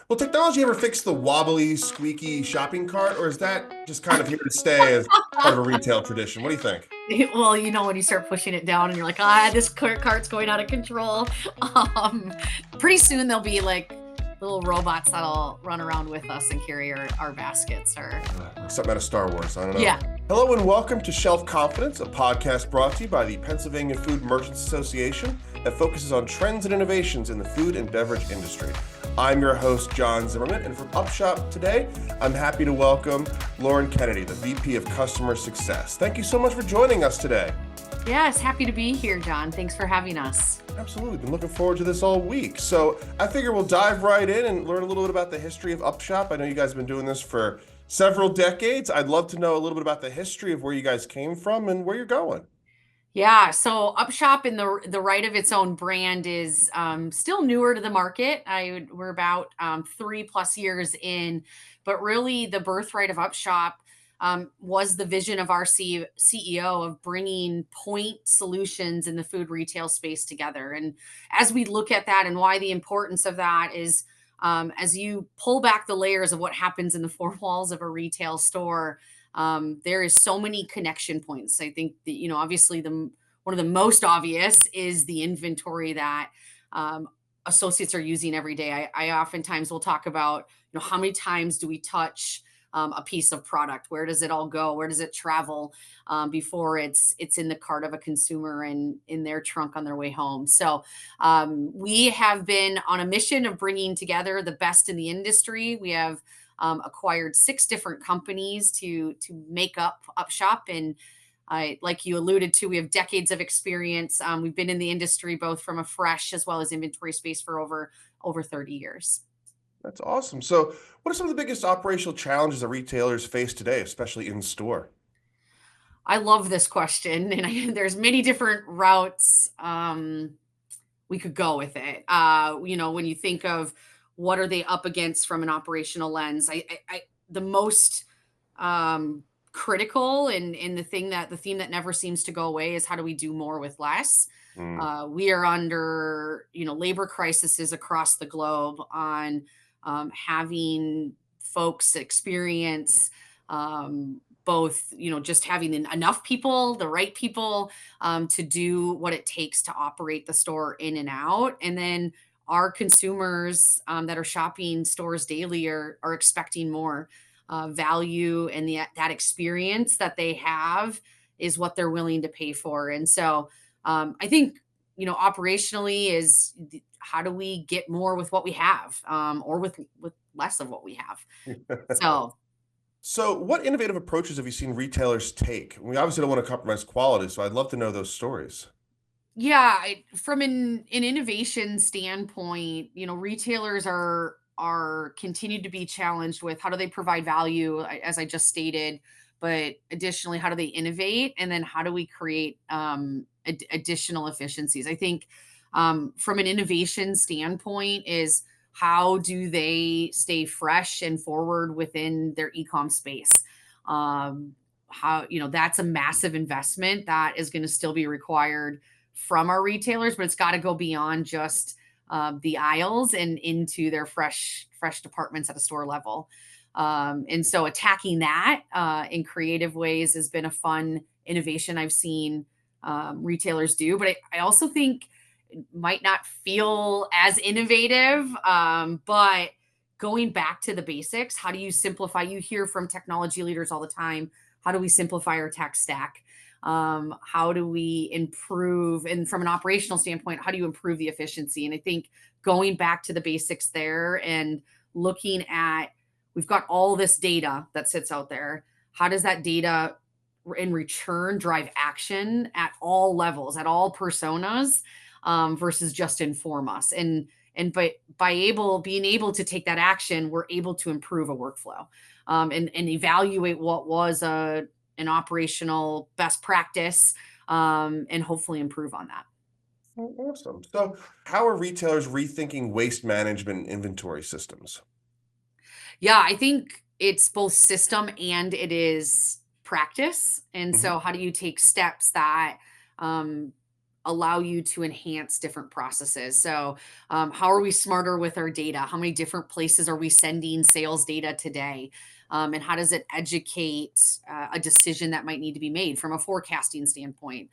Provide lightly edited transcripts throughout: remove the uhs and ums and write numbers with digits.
Will technology ever fix the wobbly, squeaky shopping cart, or is that just kind of here to stay as part of a retail tradition? What do you think? Well, when you start pushing it down and you're like, this cart's going out of control. Um, Pretty soon there'll be like little robots that'll run around with us and carry our baskets or Something out of Star Wars. I don't know. yeah. Hello and welcome to Shelf Confidence, a podcast brought to you by the Pennsylvania Food Merchants Association that focuses on trends and innovations in the food and beverage industry. I'm your host, John Zimmerman, and from UpShop today, I'm happy to welcome Lauren Kennedy, the VP of Customer Success. Thank you so much for joining us today. Yes, happy to be here, John. Thanks for having us. Absolutely. Been looking forward to this all week. So I figure we'll dive right in and learn a little bit about the history of UpShop. I know you guys have been doing this for several decades. I'd love to know a little bit about the history of where you guys came from and where you're going. Yeah, so UpShop in the right of its own brand is still newer to the market. We're about 3+ years in, but really the birthright of UpShop was the vision of our CEO of bringing point solutions in the food retail space together. And as we look at that and why the importance of that is, as you pull back the layers of what happens in the four walls of a retail store, there is so many connection points. I think that, obviously one of the most obvious is the inventory that associates are using every day. I oftentimes will talk about, how many times do we touch a piece of product? Where does it all go? Where does it travel before it's in the cart of a consumer and in their trunk on their way home? So we have been on a mission of bringing together the best in the industry. We have acquired 6 different companies to make up UpShop, and like you alluded to, we have decades of experience. We've been in the industry both from a fresh as well as inventory space for over 30 years. That's awesome. So what are some of the biggest operational challenges that retailers face today, especially in store? I love this question, and there's many different routes we could go with it. When you think of what are they up against from an operational lens, the most critical and the theme that never seems to go away is how do we do more with less. Mm. We are under labor crises across the globe on having folks experience both just having enough people, the right people, to do what it takes to operate the store in and out. And then our consumers that are shopping stores daily are expecting more value, and that experience that they have is what they're willing to pay for. And so I think operationally is how do we get more with what we have, or with less of what we have. So So what innovative approaches have you seen retailers take? We obviously don't want to compromise quality, so I'd love to know those stories. yeah, from an innovation standpoint, retailers are continued to be challenged with how do they provide value, as I just stated, but additionally, how do they innovate, and then how do we create additional efficiencies? I think from an innovation standpoint is how do they stay fresh and forward within their e-com space? How that's a massive investment that is going to still be required from our retailers, but it's got to go beyond just the aisles and into their fresh departments at a store level. And so attacking that in creative ways has been a fun innovation I've seen retailers do. But I also think it might not feel as innovative, but going back to the basics, how do you simplify? You hear from technology leaders all the time. How do we simplify our tech stack? How do we improve? And from an operational standpoint, how do you improve the efficiency? And I think going back to the basics there and looking at, we've got all this data that sits out there. How does that data in return drive action at all levels, at all personas, versus just inform us? And being able to take that action, we're able to improve a workflow, and evaluate what was an operational best practice, and hopefully improve on that. Oh, awesome. So how are retailers rethinking waste management and inventory systems? Yeah, I think it's both system and it is practice. And Mhm. so, how do you take steps that um, allow you to enhance different processes. So, how are we smarter with our data? How many different places are we sending sales data today? And how does it educate a decision that might need to be made from a forecasting standpoint?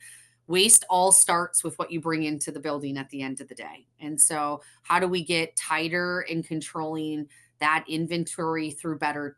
Waste all starts with what you bring into the building at the end of the day. And so, how do we get tighter in controlling that inventory through better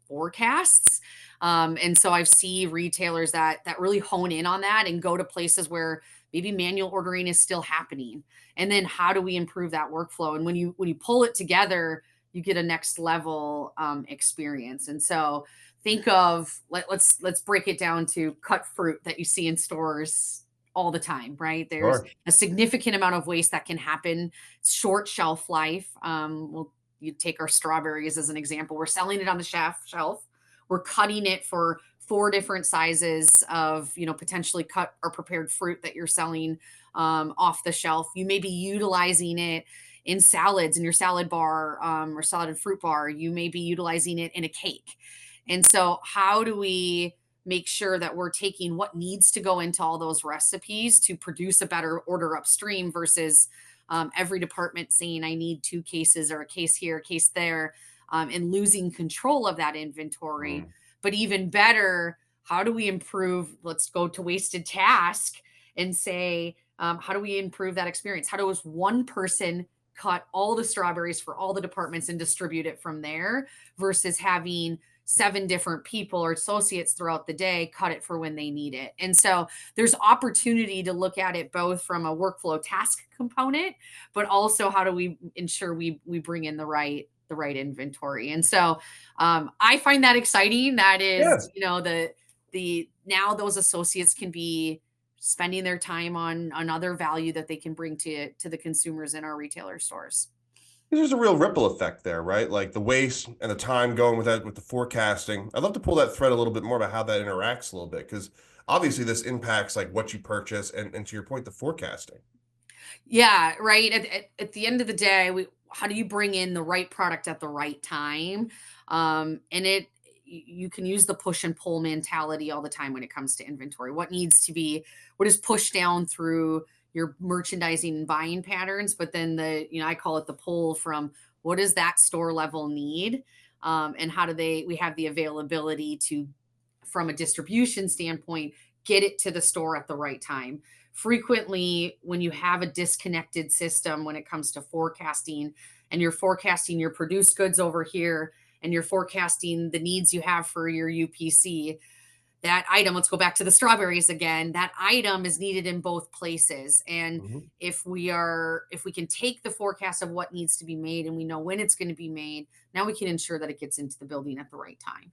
forecasts? And so, I've seen retailers that really hone in on that and go to places where maybe manual ordering is still happening. And then, how do we improve that workflow? And when you pull it together, you get a next level experience. And so, think of let's break it down to cut fruit that you see in stores all the time, right? There's Sure. a significant amount of waste that can happen, short shelf life. Well, you take our strawberries as an example. We're selling it on the shelf. We're cutting it for four different sizes of, potentially cut or prepared fruit that you're selling off the shelf. You may be utilizing it in salads in your salad bar or salad and fruit bar. You may be utilizing it in a cake. And so, how do we make sure that we're taking what needs to go into all those recipes to produce a better order upstream versus every department saying, I need 2 cases or a case here, a case there, and losing control of that inventory. Mm. But even better, how do we improve? Let's go to wasted task and say, how do we improve that experience? How does one person cut all the strawberries for all the departments and distribute it from there versus having 7 different people or associates throughout the day cut it for when they need it? And so there's opportunity to look at it both from a workflow task component, but also how do we ensure we bring in the right inventory. And so I find that exciting. That is, Yes. the now those associates can be spending their time on other value that they can bring to the consumers in our retailer stores. There's a real ripple effect there, right? Like the waste and the time going with that, with the forecasting. I'd love to pull that thread a little bit more about how that interacts a little bit, because obviously this impacts like what you purchase and to your point, the forecasting. Yeah, right. At the end of the day, how do you bring in the right product at the right time? And you can use the push and pull mentality all the time when it comes to inventory. What is pushed down through your merchandising and buying patterns, but then I call it the pull from what does that store level need? And how do we have the availability to, from a distribution standpoint, get it to the store at the right time. Frequently, when you have a disconnected system when it comes to forecasting, and you're forecasting your produced goods over here and you're forecasting the needs you have for your UPC, that item, let's go back to the strawberries again, that item is needed in both places. And Mhm. if we can take the forecast of what needs to be made and we know when it's going to be made, now we can ensure that it gets into the building at the right time,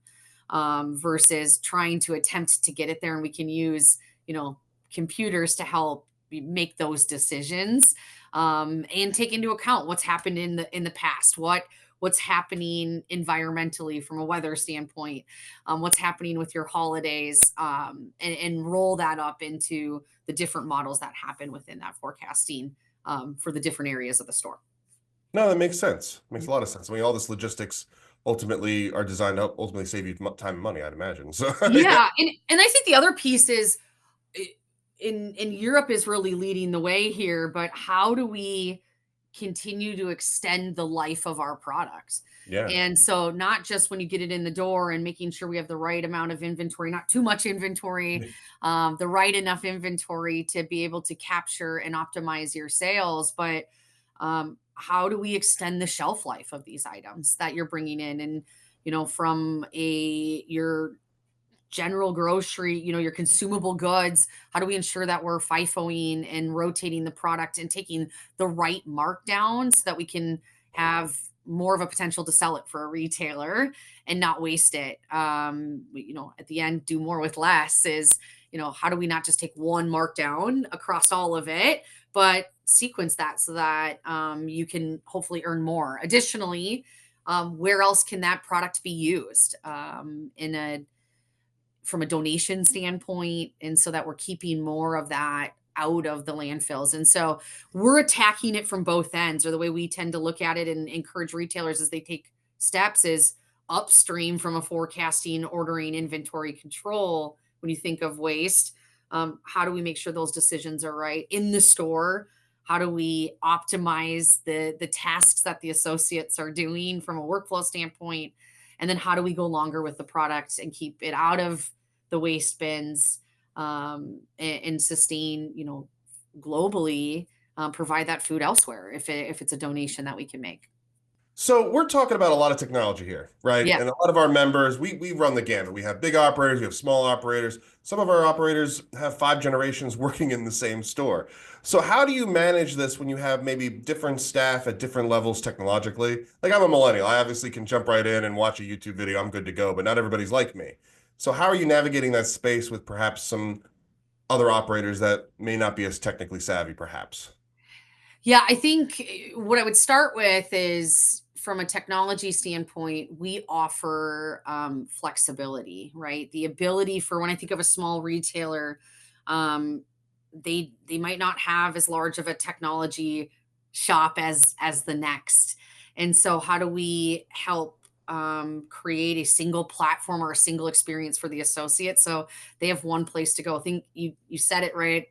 versus trying to attempt to get it there. And we can use, computers to help make those decisions, and take into account what's happened in the past, what's happening environmentally from a weather standpoint, what's happening with your holidays, and roll that up into the different models that happen within that forecasting, for the different areas of the store. No, that makes sense. Makes a lot of sense. I mean, all this logistics ultimately are designed to ultimately save you time and money, I'd imagine. So yeah. Yeah, and I think the other piece is, in Europe is really leading the way here, but how do we continue to extend the life of our products? Yeah. And so not just when you get it in the door and making sure we have the right amount of inventory, not too much inventory, the right enough inventory to be able to capture and optimize your sales, but how do we extend the shelf life of these items that you're bringing in? And from your general grocery, your consumable goods, how do we ensure that we're FIFOing and rotating the product and taking the right markdown so that we can have more of a potential to sell it for a retailer and not waste it? At the end, do more with less is, how do we not just take one markdown across all of it, but sequence that so that you can hopefully earn more. Additionally, where else can that product be used, from a donation standpoint, and so that we're keeping more of that out of the landfills. And so we're attacking it from both ends, or the way we tend to look at it and encourage retailers as they take steps is upstream from a forecasting, ordering, inventory control when you think of waste. How do we make sure those decisions are right in the store? How do we optimize the tasks that the associates are doing from a workflow standpoint? And then how do we go longer with the product and keep it out of the waste bins, and sustain, globally, provide that food elsewhere if it's a donation that we can make. So we're talking about a lot of technology here, right? Yeah. And a lot of our members, we run the gamut. We have big operators, we have small operators. Some of our operators have 5 generations working in the same store. So how do you manage this when you have maybe different staff at different levels technologically? Like I'm a millennial. I obviously can jump right in and watch a YouTube video. I'm good to go, but not everybody's like me. So how are you navigating that space with perhaps some other operators that may not be as technically savvy, perhaps? Yeah, I think what I would start with is from a technology standpoint, we offer flexibility, right? The ability for when I think of a small retailer, um, they might not have as large of a technology shop as the next, and so how do we help create a single platform or a single experience for the associate so they have one place to go? I think you said it right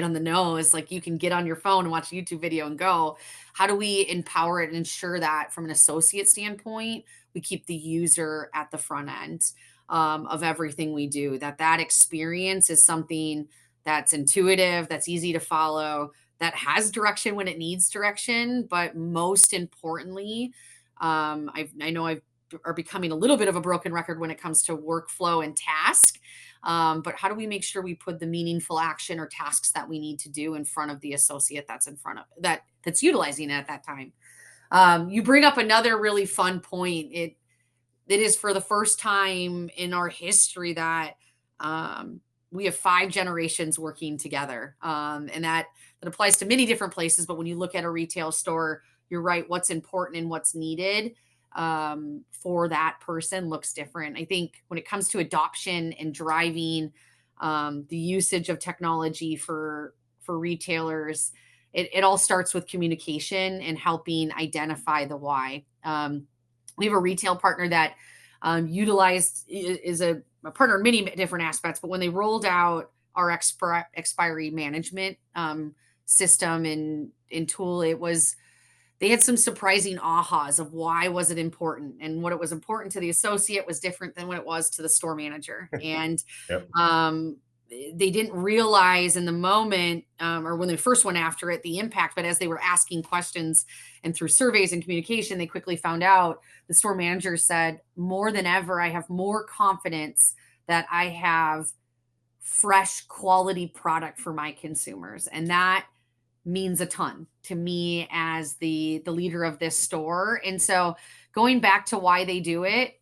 on the nose. Like you can get on your phone and watch a YouTube video and go. How do we empower it and ensure that from an associate standpoint, we keep the user at the front end of everything we do? That experience is something that's intuitive, that's easy to follow, that has direction when it needs direction, but most importantly, I know I've are becoming a little bit of a broken record when it comes to workflow and task, but how do we make sure we put the meaningful action or tasks that we need to do in front of the associate that's in front of that's utilizing it at that time? You bring up another really fun point. It is for the first time in our history that we have 5 generations working together, and that applies to many different places. But when you look at a retail store, you're right. What's important and what's needed for that person looks different. I think when it comes to adoption and driving the usage of technology for retailers, it all starts with communication and helping identify the why. We have a retail partner that is a partner in many different aspects, but when they rolled out our expiry management system and tool, it was they had some surprising ahas of why was it important, and what it was important to the associate was different than what it was to the store manager. And Yep. um, they didn't realize in the moment, or when they first went after it, the impact. But as they were asking questions and through surveys and communication, they quickly found out the store manager said, more than ever, I have more confidence that I have fresh quality product for my consumers. And that means a ton to me as the leader of this store. And so going back to why they do it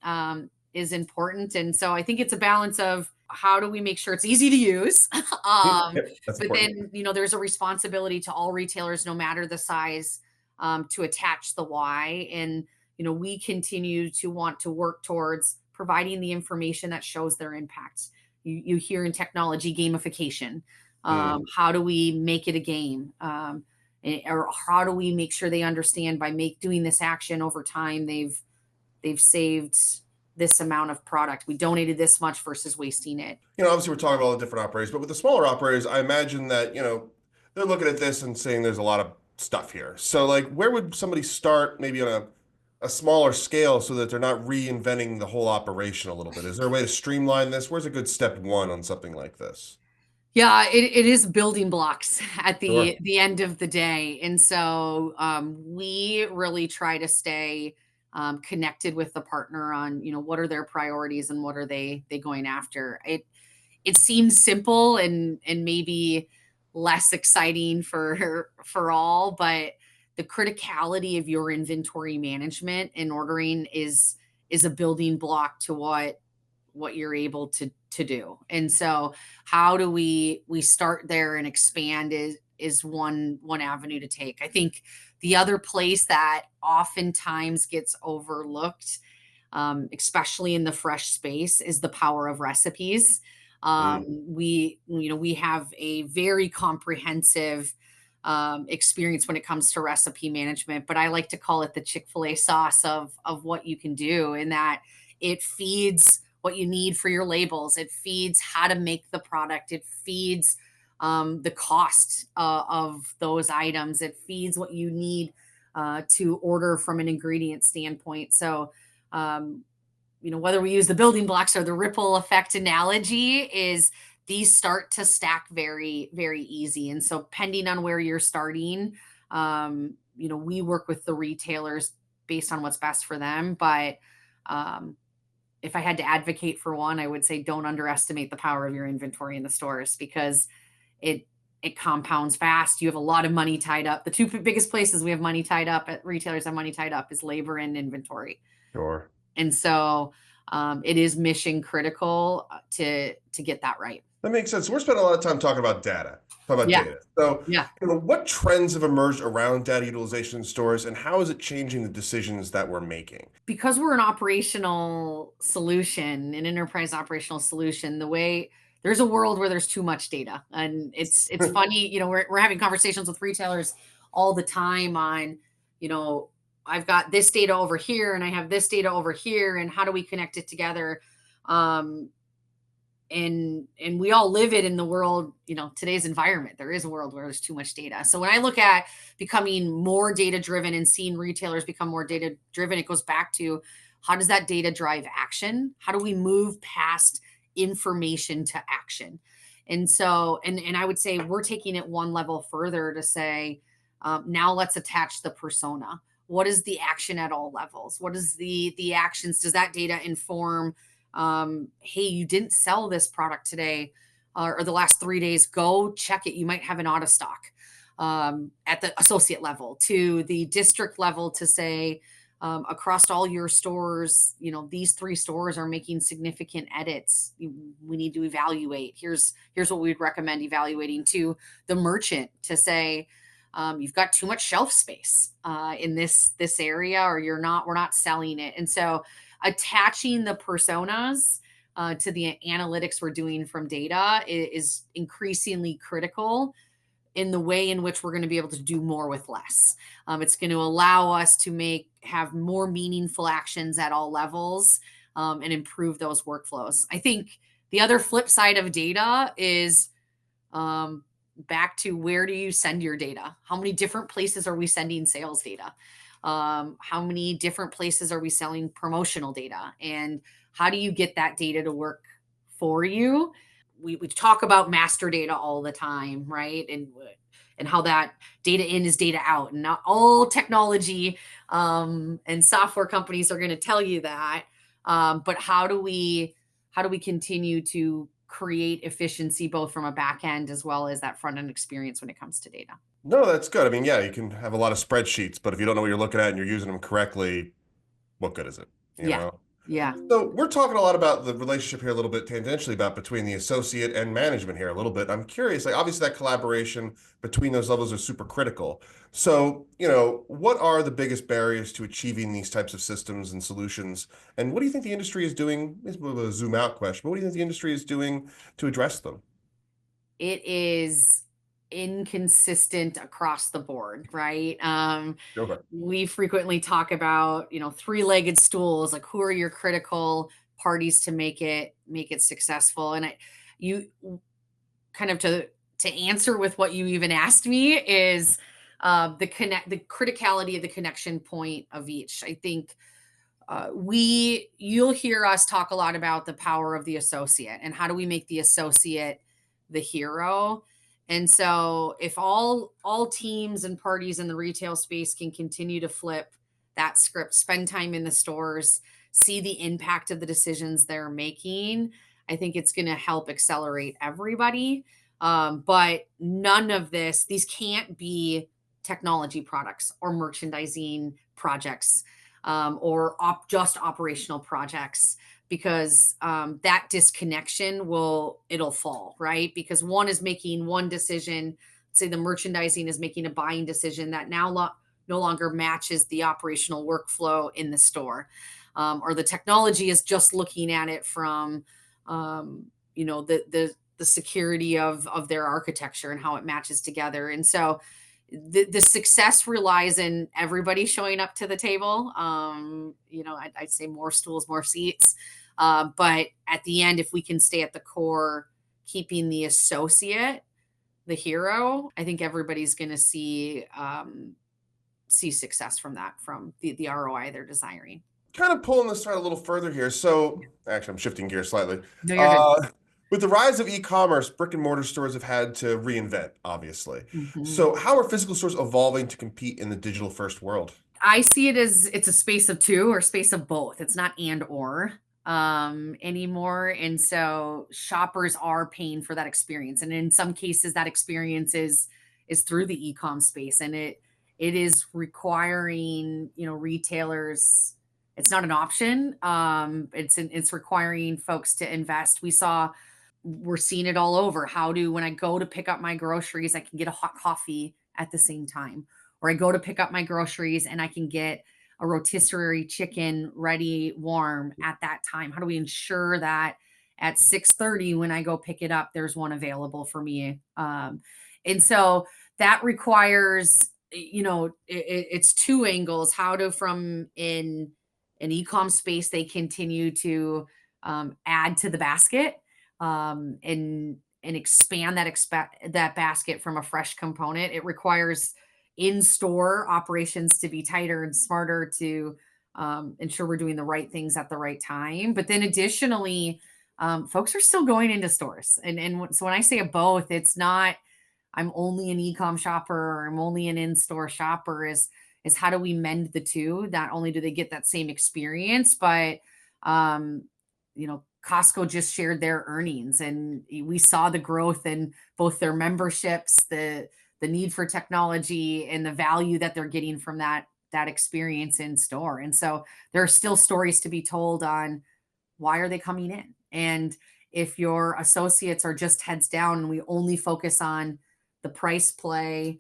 is important. And so I think it's a balance of how do we make sure it's easy to use, Yep, that's but important. then there's a responsibility to all retailers, no matter the size, to attach the why. And we continue to want to work towards providing the information that shows their impact. You hear in technology gamification. Mm. How do we make it a game? Or how do we make sure they understand by doing this action over time, they've saved this amount of product. We donated this much versus wasting it. Obviously we're talking about all the different operators, but with the smaller operators, I imagine that, they're looking at this and saying there's a lot of stuff here. So like where would somebody start maybe on a smaller scale so that they're not reinventing the whole operation a little bit? Is there a way to streamline this? Where's a good step one on something like this? Yeah, it is building blocks at the Sure. the end of the day, and so we really try to stay connected with the partner on what are their priorities and what are they going after. It seems simple and maybe less exciting for all, but the criticality of your inventory management and ordering is a building block to what you're able to do. And so how do we start there and expand is one avenue to take. I think the other place that oftentimes gets overlooked, especially in the fresh space, is the power of recipes. Mm. We have a very comprehensive experience when it comes to recipe management, but I like to call it the Chick-fil-A sauce of what you can do, in that it feeds what you need for your labels. It feeds how to make the product. It feeds the cost of those items. It feeds what you need to order from an ingredient standpoint. So, whether we use the building blocks or the ripple effect analogy, is these start to stack very, very easy. And so, depending on where you're starting, we work with the retailers based on what's best for them. But if I had to advocate for one, I would say don't underestimate the power of your inventory in the stores, because it it compounds fast. You have a lot of money tied up. The two biggest places we have money tied up at retailers have money tied up is labor and inventory. Sure. And so it is mission critical to get that right. That makes sense. We're spending a lot of time talking about data. Talk about Yeah. data. So, Yeah. what trends have emerged around data utilization in stores, and how is it changing the decisions that we're making? Because we're an operational solution, an enterprise operational solution, there's a world where there's too much data. And it's funny, we're having conversations with retailers all the time on, you know, I've got this data over here and I have this data over here, and how do we connect it together? Um, and we all live it in the world, today's environment. There is a world where there's too much data. So when I look at becoming more data driven and seeing retailers become more data driven, it goes back to, how does that data drive action? How do we move past information to action? And so, and I would say we're taking it one level further to say, now let's attach the persona. What is the action at all levels? What is the actions? Does that data inform, hey, you didn't sell this product today, or the last 3 days? Go check it. You might have an out of stock. At the associate level, to the district level, to say, across all your stores, these 3 stores are making significant edits. We need to evaluate. Here's what we'd recommend evaluating. To the merchant, to say, you've got too much shelf space in this area, or we're not selling it. And so attaching the personas to the analytics we're doing from data is increasingly critical in the way in which we're going to be able to do more with less. It's going to allow us to have more meaningful actions at all levels, and improve those workflows. I think the other flip side of data is, back to, where do you send your data? How many different places are we sending sales data? How many different places are we selling promotional data? And how do you get that data to work for you? We talk about master data all the time, right? And how that data in is data out. And not all technology and software companies are going to tell you that. But how do we continue to create efficiency, both from a back end as well as that front end experience when it comes to data? No, that's good. I mean, yeah, you can have a lot of spreadsheets, but if you don't know what you're looking at and you're using them correctly, what good is it? You Yeah. know? Yeah. So we're talking a lot about the relationship here, a little bit tangentially, about between the associate and management here a little bit. I'm curious, like, obviously that collaboration between those levels are super critical. So, what are the biggest barriers to achieving these types of systems and solutions? And what do you think the industry is doing? This is a bit of a zoom out question, but what do you think the industry is doing to address them? It is inconsistent across the board, right? Okay. We frequently talk about, three-legged stools, like, who are your critical parties to make it successful? And you kind of, to answer with what you even asked me, is the criticality of the connection point of each. I think you'll hear us talk a lot about the power of the associate, and how do we make the associate the hero. And so if all teams and parties in the retail space can continue to flip that script, spend time in the stores, see the impact of the decisions they're making, I think it's going to help accelerate everybody. But none of these can't be technology products or merchandising projects, or just operational projects, because that disconnection it'll fall, right? Because one is making one decision. Say the merchandising is making a buying decision that now no longer matches the operational workflow in the store, or the technology is just looking at it from, the security of their architecture and how it matches together. And so the success relies in everybody showing up to the table. I'd say more stools, more seats. But at the end, if we can stay at the core, keeping the associate the hero, I think everybody's going to see success from that, from the ROI they're desiring. Kind of pulling this thread a little further here. So, actually, I'm shifting gears slightly. No, you're good. Uh, with the rise of e-commerce, brick and mortar stores have had to reinvent, obviously. Mhm. So, how are physical stores evolving to compete in the digital first world? I see it as it's a space of two or space of both. It's not and or anymore. And so shoppers are paying for that experience. And in some cases, that experience is through the e-com space. And it is requiring, retailers, it's not an option. It's requiring folks to invest. We're seeing it all over. When I go to pick up my groceries, I can get a hot coffee at the same time, or I go to pick up my groceries and I can get a rotisserie chicken ready warm at that time. How do we ensure that at 6:30 when I go pick it up, there's one available for me? And so that requires, it's two angles. How to, from in an e-com space, they continue to add to the basket, and expand that basket from a fresh component. It requires in-store operations to be tighter and smarter to ensure we're doing the right things at the right time. But then additionally, folks are still going into stores, so when I say a both, it's not I'm only an e-com shopper or I'm only an in-store shopper. Is how do we mend the two? Not only do they get that same experience, but um, Costco just shared their earnings, and we saw the growth in both their memberships, the need for technology, and the value that they're getting from that experience in store. And so there are still stories to be told on why are they coming in, and if your associates are just heads down and we only focus on the price play,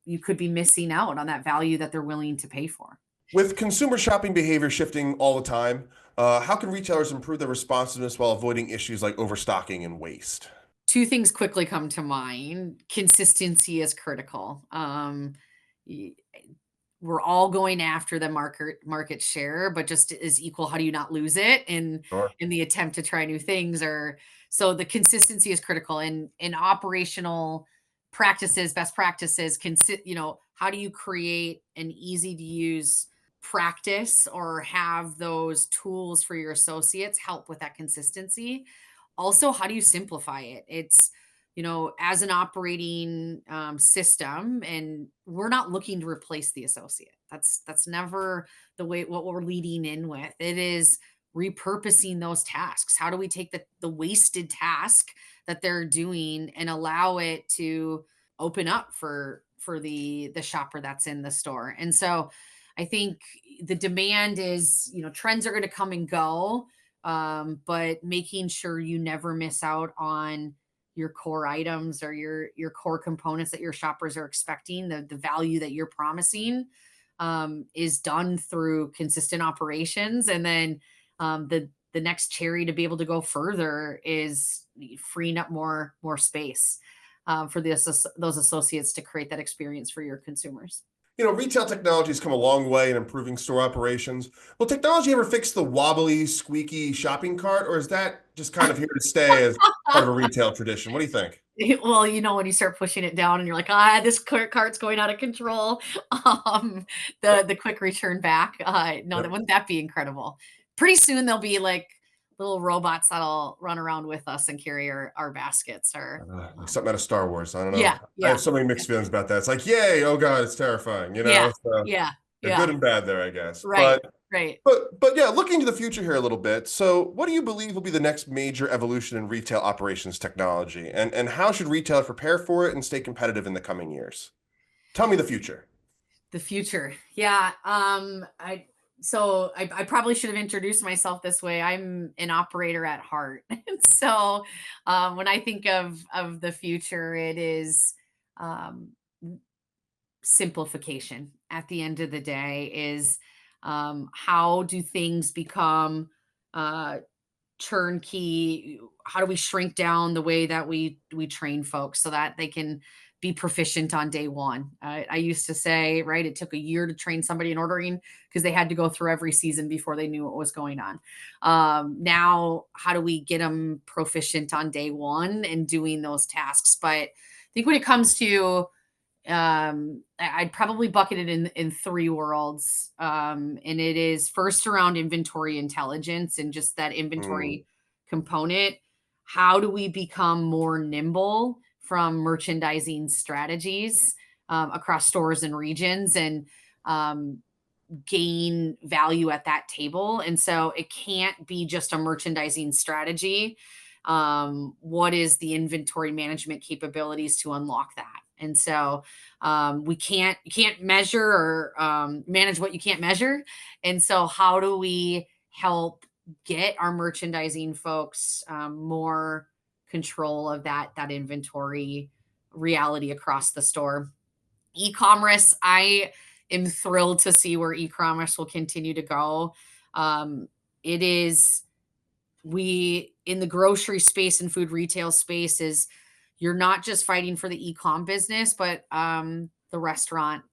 you could be missing out on that value that they're willing to pay for. With consumer shopping behavior shifting all the time, how can retailers improve their responsiveness while avoiding issues like overstocking and waste? Two things quickly come to mind. Consistency is critical. Y- we're all going after the market share, but just as equal, how do you not lose it Sure. in the attempt to try new things? Or so the consistency is critical in operational practices, best practices. How do you create an easy to use practice, or have those tools for your associates help with that consistency? Also, how do you simplify it? It's, as an operating system, and we're not looking to replace the associate. That's never what we're leading in with. It is repurposing those tasks. How do we take the wasted task that they're doing and allow it to open up for the shopper that's in the store? And so I think the demand is, trends are going to come and go, but making sure you never miss out on your core items or your core components that your shoppers are expecting, the value that you're promising, is done through consistent operations. And then the next cherry to be able to go further is freeing up more space for those associates to create that experience for your consumers. Retail technology has come a long way in improving store operations. Will technology ever fix the wobbly, squeaky shopping cart, or is that just kind of here to stay as part of a retail tradition? What do you think? Well, when you start pushing it down and you're like, this cart's going out of control. Um, the quick return back. No, Yep. wouldn't that be incredible? Pretty soon there'll be like little robots that'll run around with us and carry our baskets. Or Like something out of Star Wars. I don't know. yeah, I have yeah, so many yeah, mixed feelings about that. It's like, yay, oh God, it's terrifying, yeah, So yeah, they're good yeah. and bad there, I guess. Right, right. But yeah, looking to the future here a little bit. So what do you believe will be the next major evolution in retail operations technology? And how should retailers prepare for it and stay competitive in the coming years? Tell me the future. The future. Yeah. I probably should have introduced myself this way. I'm an operator at heart. So when I think of the future, it is um, simplification. At the end of the day, is how do things become uh, turnkey? How do we shrink down the way that we train folks so that they can be proficient on day one. I used to say, right, it took a year to train somebody in ordering because they had to go through every season before they knew what was going on. Now, how do we get them proficient on day one and doing those tasks? But I think when it comes to I'd probably bucket it in three worlds. And it is first around inventory intelligence and just that Mm, inventory component. How do we become more nimble from merchandising strategies across stores and regions and um, gain value at that table? And so it can't be just a merchandising strategy. What is the inventory management capabilities to unlock that? And so you can't measure or manage what you can't measure. And so how do we help get our merchandising folks more control of that inventory reality across the store? E-commerce, I am thrilled to see where e-commerce will continue to go. It is we in the grocery space and food retail space is you're not just fighting for the e-com business, but the restaurant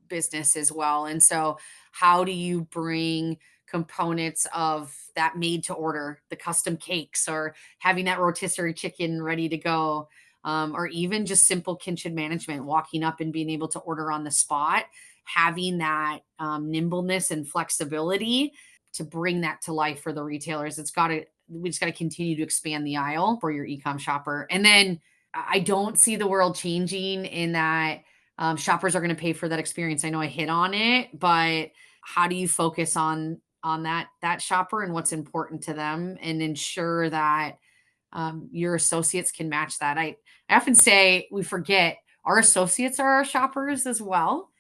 business as well. And so, how do you bring components of that made to order, the custom cakes, or having that rotisserie chicken ready to go, or even just simple kitchen management, walking up and being able to order on the spot, having that nimbleness and flexibility to bring that to life for the retailers. We just got to continue to expand the aisle for your ecom shopper. And then I don't see the world changing in that shoppers are going to pay for that experience. I know I hit on it, but how do you focus on that shopper and what's important to them and ensure that your associates can match that? I often say we forget our associates are our shoppers as well.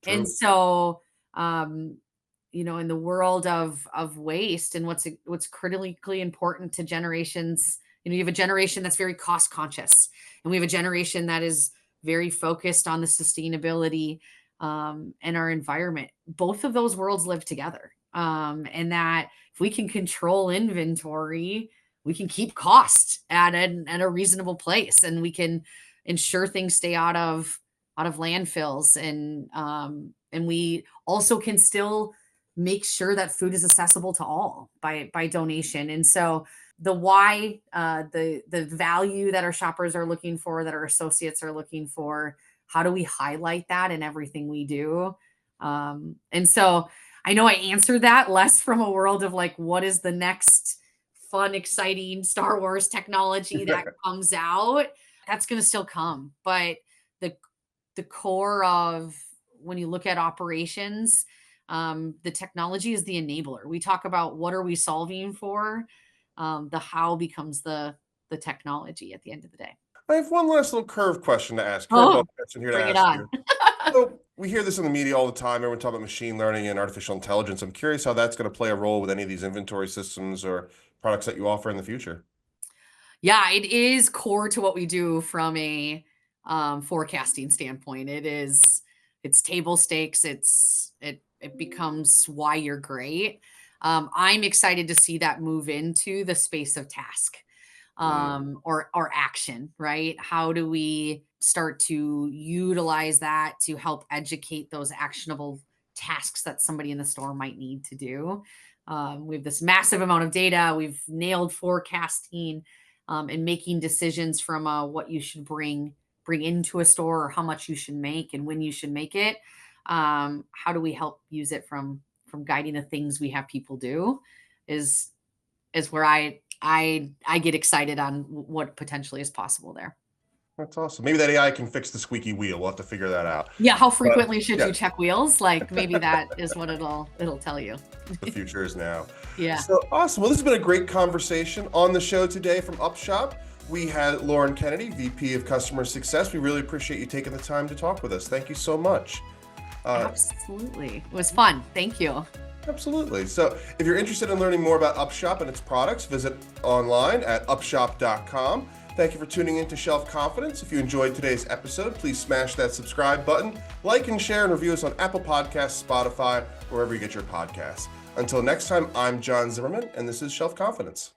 And true. so in the world of waste and what's critically important to generations, you have a generation that's very cost conscious, and we have a generation that is very focused on the sustainability and our environment. Both of those worlds live together. And that if we can control inventory, we can keep costs at a reasonable place, and we can ensure things stay out of landfills, and we also can still make sure that food is accessible to all by donation. And so the why, the value that our shoppers are looking for, that our associates are looking for, how do we highlight that in everything we do? And so I know I answered that less from a world of like, what is the next fun, exciting Star Wars technology that comes out? That's going to still come, but the the core of when you look at operations, the technology is the enabler. We talk about what are we solving for. The how becomes the technology at the end of the day. I have one last little curve question to ask. Curveball Oh, question here to bring it ask on. you. So we hear this in the media all the time. Everyone talk about machine learning and artificial intelligence. I'm curious how that's going to play a role with any of these inventory systems or products that you offer in the future. Yeah, it is core to what we do from a forecasting standpoint. It's table stakes. It becomes why you're great. I'm excited to see that move into the space of task Mm, or action. Right? How do we start to utilize that to help educate those actionable tasks that somebody in the store might need to do? We have this massive amount of data. We've nailed forecasting and making decisions from what you should bring into a store or how much you should make and when you should make it. How do we help use it from guiding the things we have people do? Is is where I get excited on what potentially is possible there. that's awesome. Maybe that AI can fix the squeaky wheel. We'll have to figure that out. Yeah, how But frequently should yeah, you check wheels? Like maybe that is what it'll tell you. the future is now. Yeah. So awesome. Well, this has been a great conversation on the show today from UpShop. We had Lauren Kennedy, VP of Customer Success. We really appreciate you taking the time to talk with us. Thank you so much. Absolutely. It was fun. Thank you. Absolutely. So if you're interested in learning more about UpShop and its products, visit online at upshop.com. Thank you for tuning in to Shelf Confidence. If you enjoyed today's episode, please smash that subscribe button, like and share, and review us on Apple Podcasts, Spotify, wherever you get your podcasts. Until next time, I'm John Zimmerman, and this is Shelf Confidence.